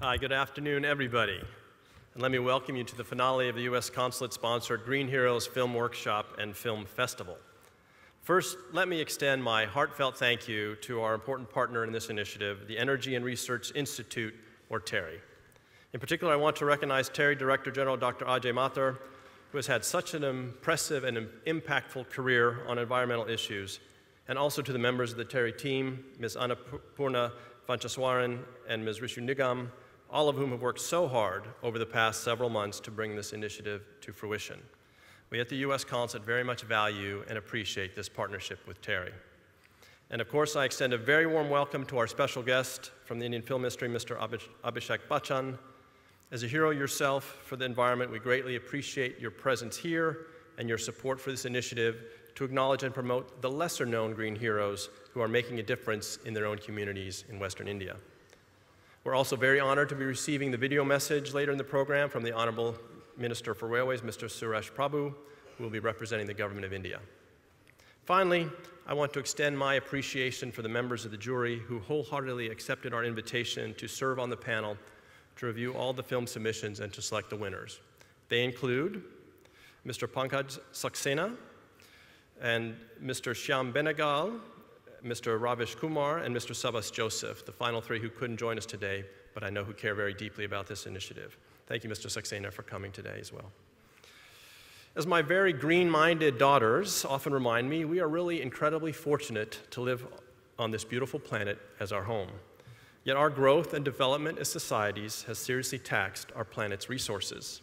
Hi, good afternoon, everybody. And let me welcome you to the finale of the U.S. Consulate-sponsored Green Heroes Film Workshop and Film Festival. First, let me extend my heartfelt thank you to our important partner in this initiative, the Energy and Research Institute, or TERI. In particular, I want to recognize TERI Director General Dr. Ajay Mathur, who has had such an impressive and impactful career on environmental issues, and also to the members of the TERI team, Ms. Annapurna Vanchaswaran and Ms. Rishu Nigam, all of whom have worked so hard over the past several months to bring this initiative to fruition. We at the U.S. Consulate very much value and appreciate this partnership with TERI. And of course, I extend a very warm welcome to our special guest from the Indian film industry, Mr. Abhishek Bachchan. As a hero yourself for the environment, we greatly appreciate your presence here and your support for this initiative to acknowledge and promote the lesser-known green heroes who are making a difference in their own communities in Western India. We're also very honored to be receiving the video message later in the program from the Honorable Minister for Railways, Mr. Suresh Prabhu, who will be representing the Government of India. Finally, I want to extend my appreciation for the members of the jury who wholeheartedly accepted our invitation to serve on the panel to review all the film submissions and to select the winners. They include Mr. Pankaj Saxena and Mr. Shyam Bengal, Mr. Ravish Kumar, and Mr. Sabas Joseph, the final three who couldn't join us today, but I know who care very deeply about this initiative. Thank you, Mr. Saxena, for coming today as well. As my very green-minded daughters often remind me, we are really incredibly fortunate to live on this beautiful planet as our home. Yet our growth and development as societies has seriously taxed our planet's resources.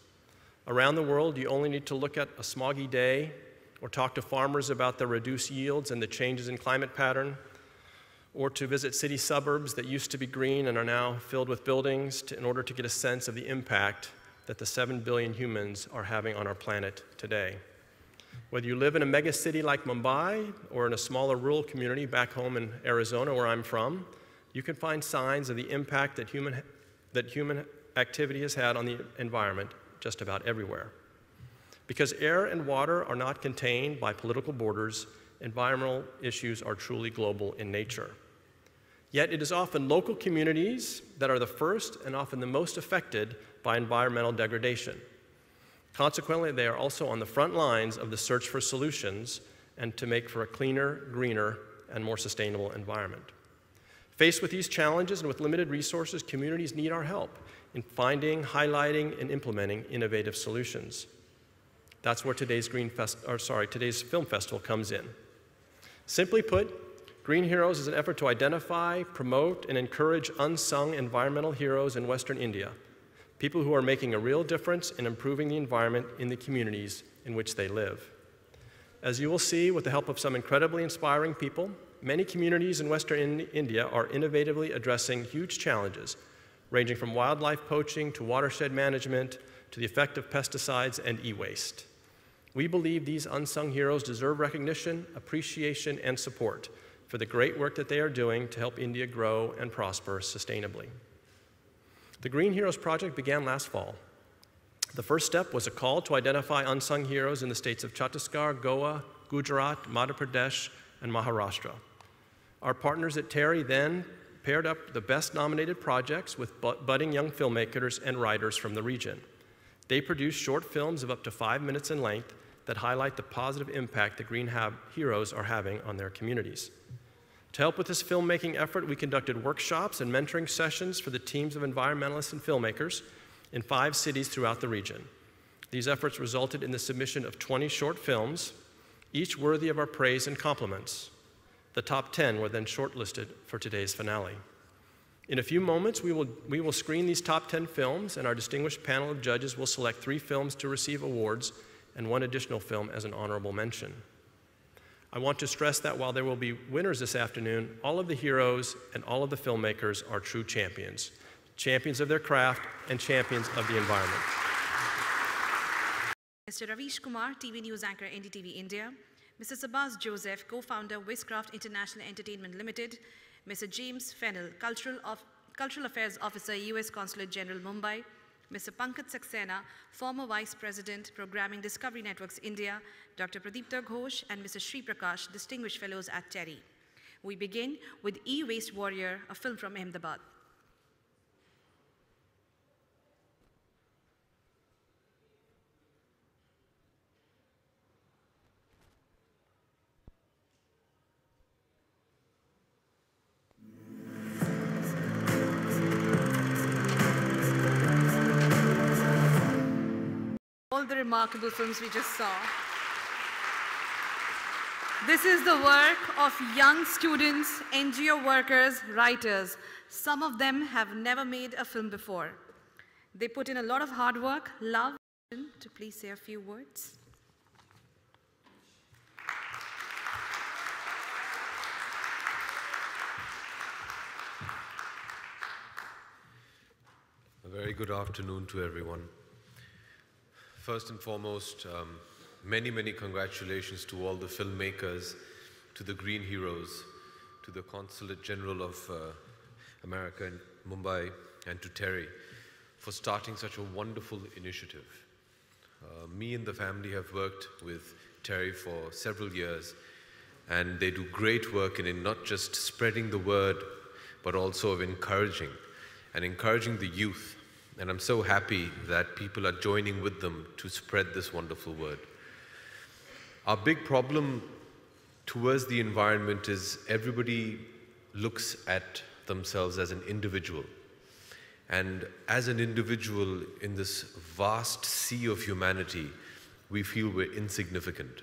Around the world, you only need to look at a smoggy day or talk to farmers about the reduced yields and the changes in climate pattern, or to visit city suburbs that used to be green and are now filled with buildings in order to get a sense of the impact that the 7 billion humans are having on our planet today. Whether you live in a mega city like Mumbai or in a smaller rural community back home in Arizona, where I'm from, you can find signs of the impact that human activity has had on the environment just about everywhere. Because air and water are not contained by political borders, environmental issues are truly global in nature. Yet it is often local communities that are the first and often the most affected by environmental degradation. Consequently, they are also on the front lines of the search for solutions and to make for a cleaner, greener, and more sustainable environment. Faced with these challenges and with limited resources, communities need our help in finding, highlighting, and implementing innovative solutions. That's where today's Film Festival comes in. Simply put, Green Heroes is an effort to identify, promote, and encourage unsung environmental heroes in Western India, people who are making a real difference in improving the environment in the communities in which they live. As you will see, with the help of some incredibly inspiring people, many communities in Western India are innovatively addressing huge challenges, ranging from wildlife poaching to watershed management to the effect of pesticides and e-waste. We believe these unsung heroes deserve recognition, appreciation, and support for the great work that they are doing to help India grow and prosper sustainably. The Green Heroes Project began last fall. The first step was a call to identify unsung heroes in the states of Chhattisgarh, Goa, Gujarat, Madhya Pradesh, and Maharashtra. Our partners at TERI then paired up the best nominated projects with budding young filmmakers and writers from the region. They produced short films of up to 5 minutes in length that highlight the positive impact that Green Heroes are having on their communities. To help with this filmmaking effort, we conducted workshops and mentoring sessions for the teams of environmentalists and filmmakers in 5 cities throughout the region. These efforts resulted in the submission of 20 short films, each worthy of our praise and compliments. The top 10 were then shortlisted for today's finale. In a few moments, we will screen these top 10 films, and our distinguished panel of judges will select 3 films to receive awards and 1 additional film as an honorable mention. I want to stress that while there will be winners this afternoon, all of the heroes and all of the filmmakers are true champions, champions of their craft and champions of the environment. Mr. Ravish Kumar, TV News Anchor, NDTV India. Mr. Sabas Joseph, co-founder, Westcraft International Entertainment Limited. Mr. James Fennell, Cultural Affairs Officer, U.S. Consulate General, Mumbai. Mr. Pankaj Saxena, former Vice President, Programming Discovery Networks India, Dr. Pradipta Ghosh, and Mr. Sri Prakash, Distinguished Fellows at TERI. We begin with E-Waste Warrior, a film from Ahmedabad. all the remarkable films we just saw. This is the work of young students, NGO workers, writers. Some of them have never made a film before. They put in a lot of hard work, love, to please say a few words. A very good afternoon to everyone. First and foremost, many, many congratulations to all the filmmakers, to the Green Heroes, to the Consulate General of America in Mumbai, and to Terry for starting such a wonderful initiative. Me and the family have worked with Terry for several years, and they do great work in not just spreading the word, but also of encouraging the youth. And I'm so happy that people are joining with them to spread this wonderful word. Our big problem towards the environment is everybody looks at themselves as an individual. And as an individual in this vast sea of humanity, we feel we're insignificant.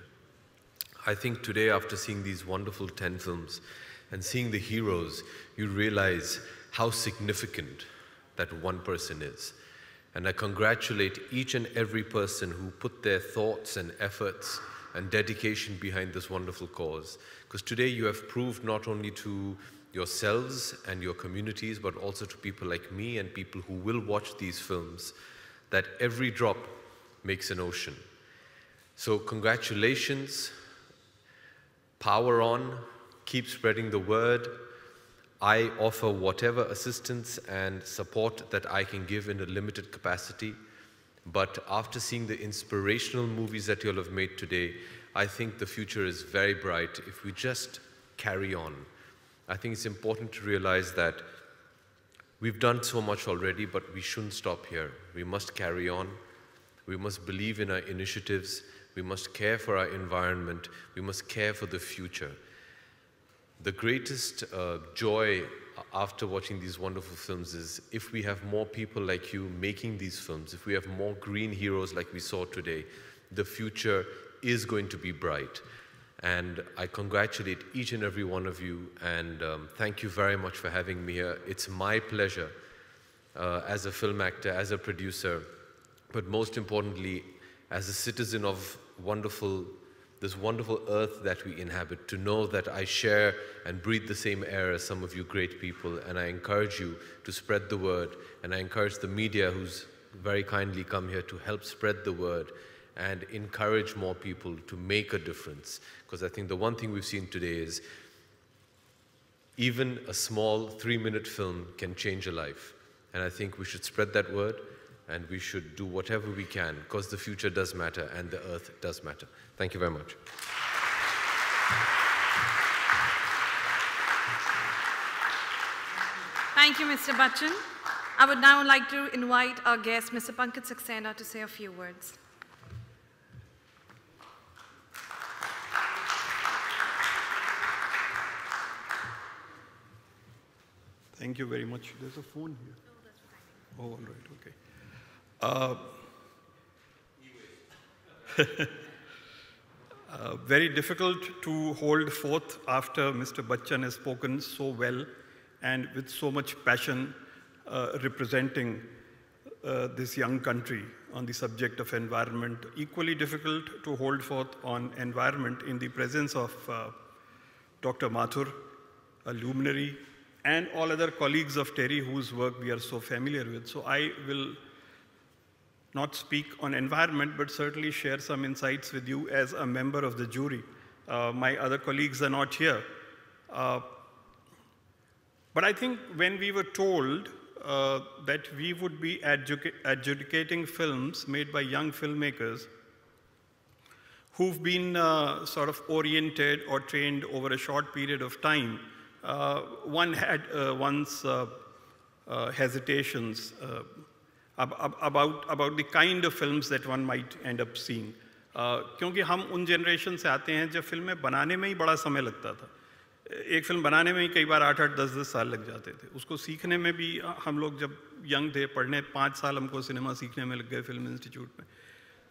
I think today, after seeing these wonderful 10 films and seeing the heroes, you realize how significant that one person is. And I congratulate each and every person who put their thoughts and efforts and dedication behind this wonderful cause. Because today you have proved not only to yourselves and your communities, but also to people like me and people who will watch these films, that every drop makes an ocean. So congratulations, power on, keep spreading the word. I offer whatever assistance and support that I can give in a limited capacity. But after seeing the inspirational movies that you all have made today, I think the future is very bright if we just carry on. I think it's important to realize that we've done so much already, but we shouldn't stop here. We must carry on. We must believe in our initiatives. We must care for our environment. We must care for the future. The greatest joy after watching these wonderful films is if we have more people like you making these films, if we have more green heroes like we saw today, the future is going to be bright. And I congratulate each and every one of you, and thank you very much for having me here. It's my pleasure as a film actor, as a producer, but most importantly, as a citizen of this wonderful earth that we inhabit, to know that I share and breathe the same air as some of you great people. And I encourage you to spread the word, and I encourage the media who's very kindly come here to help spread the word and encourage more people to make a difference. Because I think the one thing we've seen today is even a small 3-minute film can change a life. And I think we should spread that word, and we should do whatever we can, because the future does matter and the earth does matter. Thank you very much. Thank you, Mr. Bachchan. I would now like to invite our guest, Mr. Pankaj Saxena, to say a few words. Thank you very much. There's a phone here. Oh, all right, okay. Very difficult to hold forth after Mr. Bachchan has spoken so well and with so much passion representing this young country on the subject of environment. Equally difficult to hold forth on environment in the presence of Dr. Mathur, a luminary, and all other colleagues of Terry whose work we are so familiar with. So I will not speak on environment, but certainly share some insights with you as a member of the jury. My other colleagues are not here. But I think when we were told that we would be adjudicating films made by young filmmakers who've been sort of oriented or trained over a short period of time, one had one's hesitations about the kind of films that one might end up seeing. क्योंकि हम उन generation से आते हैं जब फिल्में बनाने में ही बड़ा समय लगता था. एक फिल्म बनाने में ही कई बार 8-8, 10-10 साल लग जाते थे. उसको सीखने में भी हम लोग जब यंग थे, पढ़ने 5 साल हमको सिनेमा सीखने में लग गए फिल्म इंस्टीट्यूट में.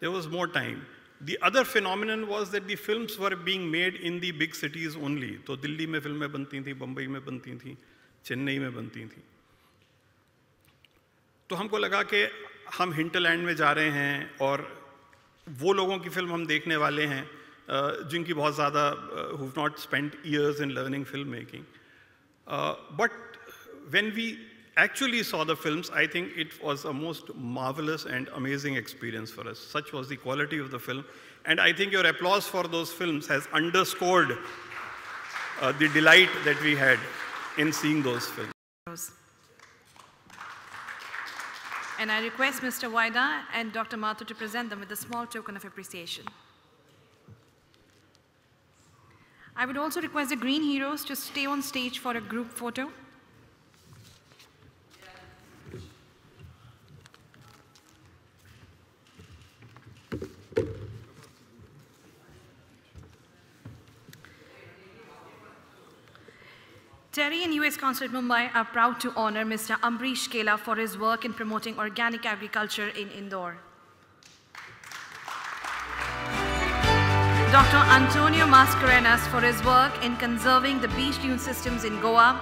there was more time. The other phenomenon was that the films were being made in the big cities only. So Delhi mein filmein banti thi, Bombay mein banti thi, Chennai mein banti thi. तो हमको लगा कि हम hinterland में जा रहे हैं और वो लोगों की फिल्म हम देखने वाले हैं जिनकी बहुत ज़्यादा who've not spent years in learning filmmaking. But when we actually saw the films, I think it was a most marvelous and amazing experience for us. Such was the quality of the film. And I think your applause for those films has underscored the delight that we had in seeing those films. And I request Mr. Waida and Dr. Mathur to present them with a small token of appreciation. I would also request the Green Heroes to stay on stage for a group photo. Terry and US Consulate Mumbai are proud to honor Mr. Ambrish Kela for his work in promoting organic agriculture in Indore. Dr. Antonio Mascarenas for his work in conserving the beach dune systems in Goa.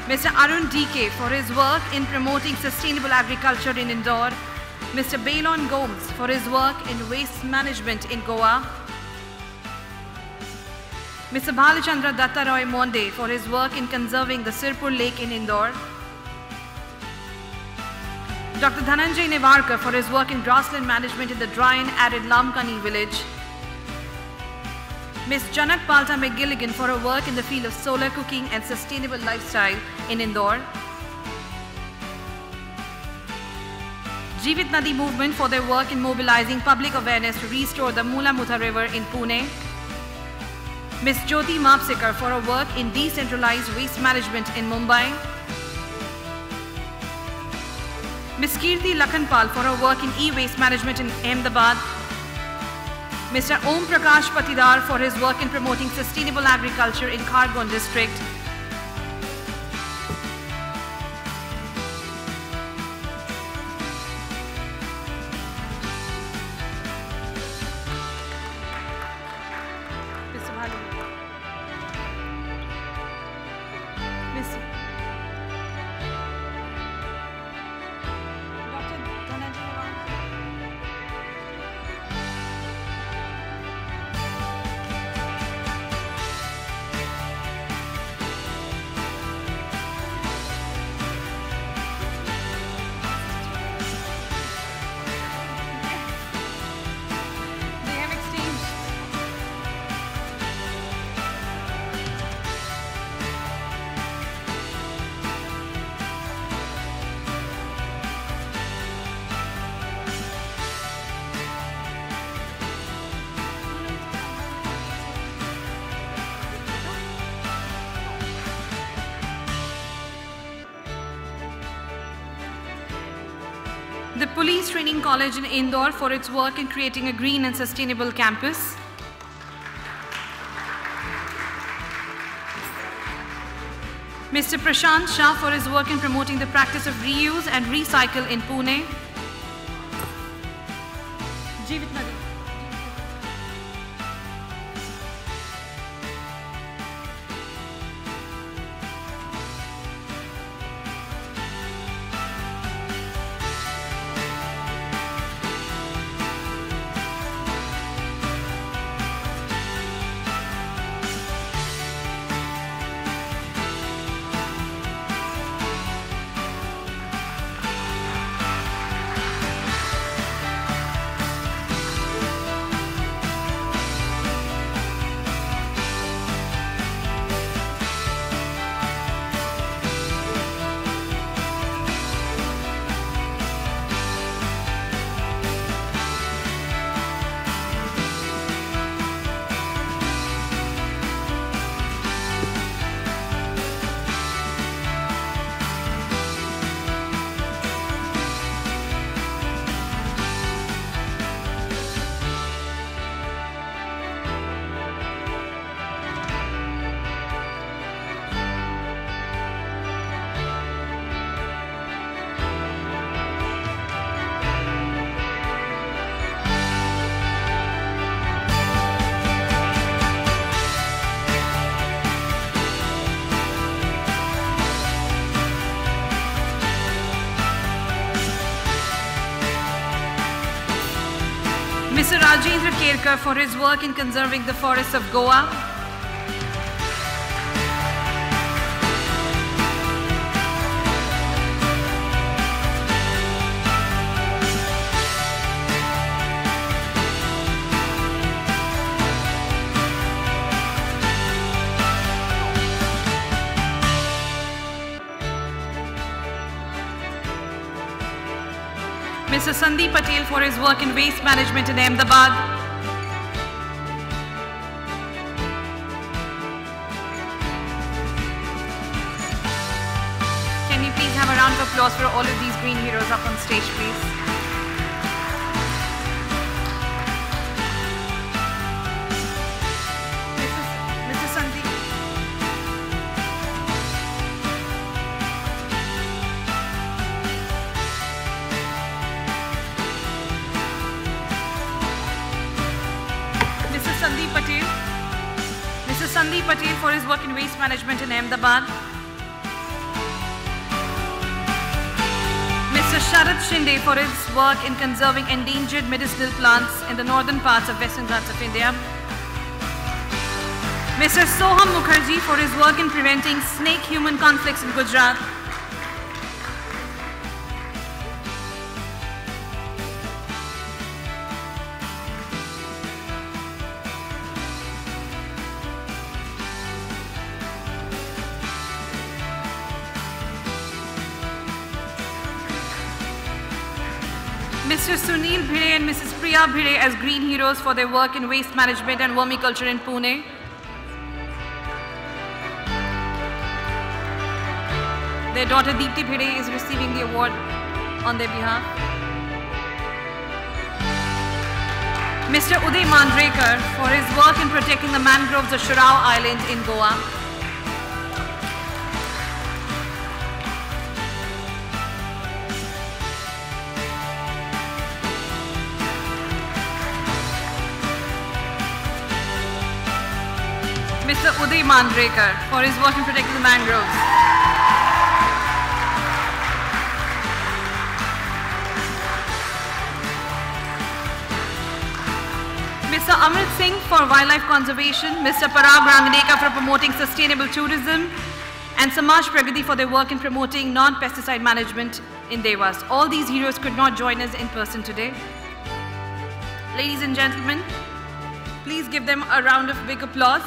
Mr. Arun DK for his work in promoting sustainable agriculture in Indore. Mr. Bailon Gomes for his work in waste management in Goa. Mr. Bhalachandra Dattaroy Monde for his work in conserving the Sirpur Lake in Indore. Dr. Dhananjay Nevarkar for his work in grassland management in the dry and arid Lamkani village. Ms. Janak Palta McGilligan for her work in the field of solar cooking and sustainable lifestyle in Indore. Jeevit Nadi movement for their work in mobilizing public awareness to restore the Mula Mutha River in Pune. Ms. Jyoti Mapsekar for her work in decentralized waste management in Mumbai. Ms. Kirti Lakhanpal for her work in e-waste management in Ahmedabad. Mr. Om Prakash Patidar for his work in promoting sustainable agriculture in Khargon district. Mr. Bhalu. Miss Dr. Dhananjay Nevarkar. They have exchanged. The Police Training College in Indore for its work in creating a green and sustainable campus. Mr. Prashant Shah for his work in promoting the practice of reuse and recycle in Pune. Jeevit Nadi. Rajendra Kerkar for his work in conserving the forests of Goa. Mr. Sandeep Patel for his work in waste management in Ahmedabad. Can we please have a round of applause for all of these green heroes up on stage, please? Mr. Sandeep. Mr. Sandeep Patel for his work in waste management in Ahmedabad. Mr. Sharad Shinde for his work in conserving endangered medicinal plants in the northern parts of Western Ghats of India. Mr. Soham Mukherjee for his work in preventing snake-human conflicts in Gujarat. Mr. Sunil Bhire and Mrs. Priya Bhire as green heroes for their work in waste management and vermiculture in Pune. Their daughter Deepti Bhire is receiving the award on their behalf. Mr. Uday Mandrekar for his work in protecting the mangroves of Shurao Island in Goa. Mr. Uday Mandrekar for his work in protecting the mangroves. Mr. Amrit Singh for wildlife conservation, Mr. Parag Rangneka for promoting sustainable tourism, and Samaj Pragati for their work in promoting non-pesticide management in Devas. All these heroes could not join us in person today. Ladies and gentlemen, please give them a round of big applause.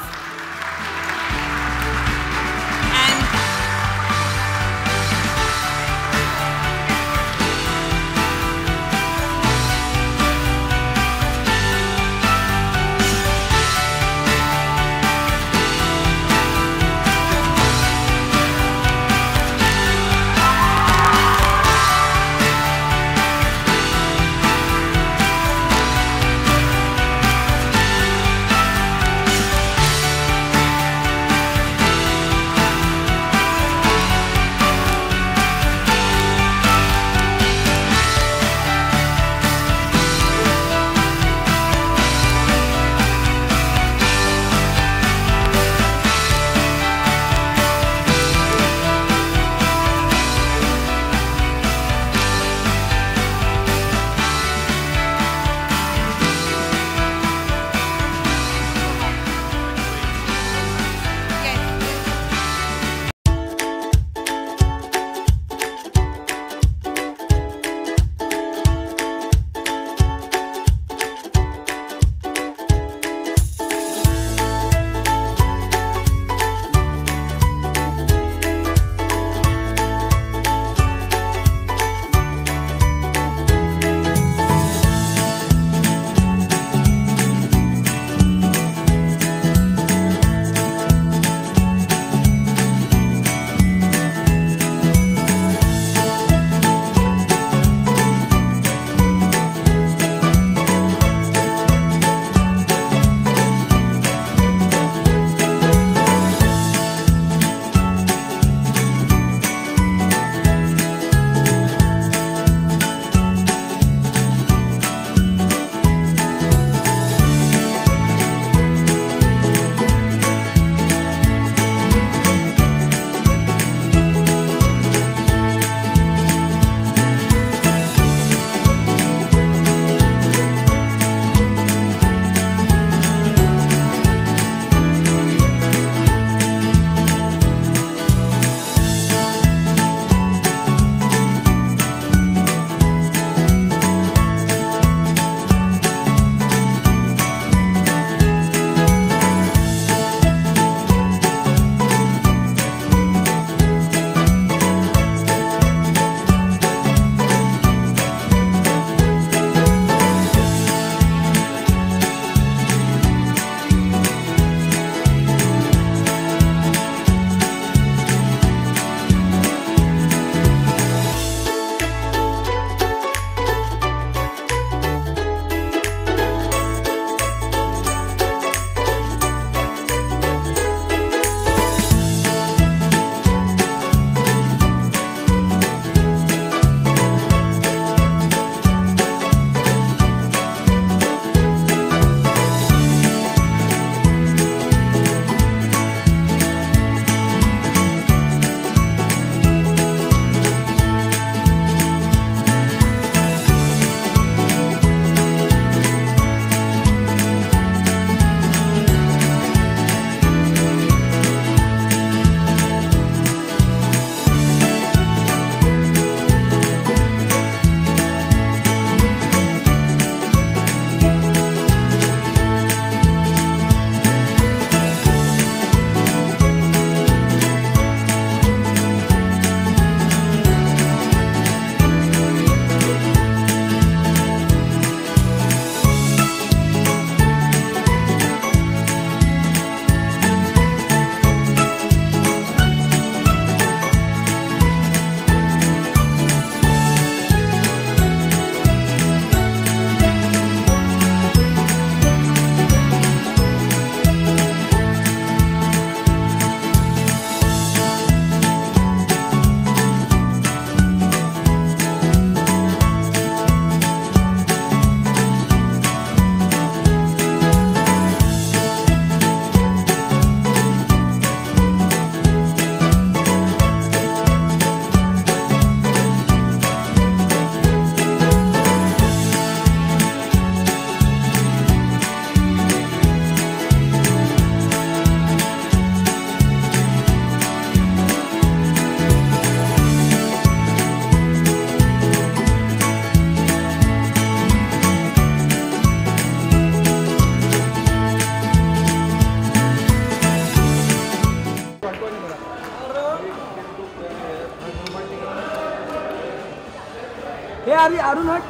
अरे अरुण हट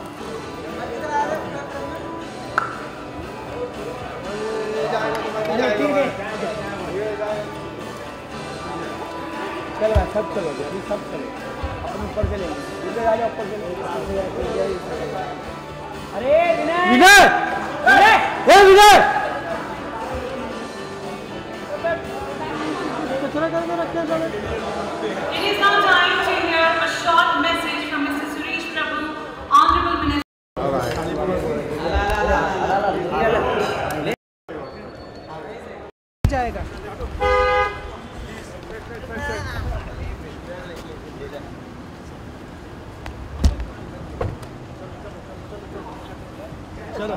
चलो सब चलो सब चलो अपन ऊपर चलेंगे इधर आ जाओ ऊपर चलो अरे विनय विनय ए विनय It is now time to hear a short message from Mr. Suresh Prabhu, Honorable Minister. जाएगा चलो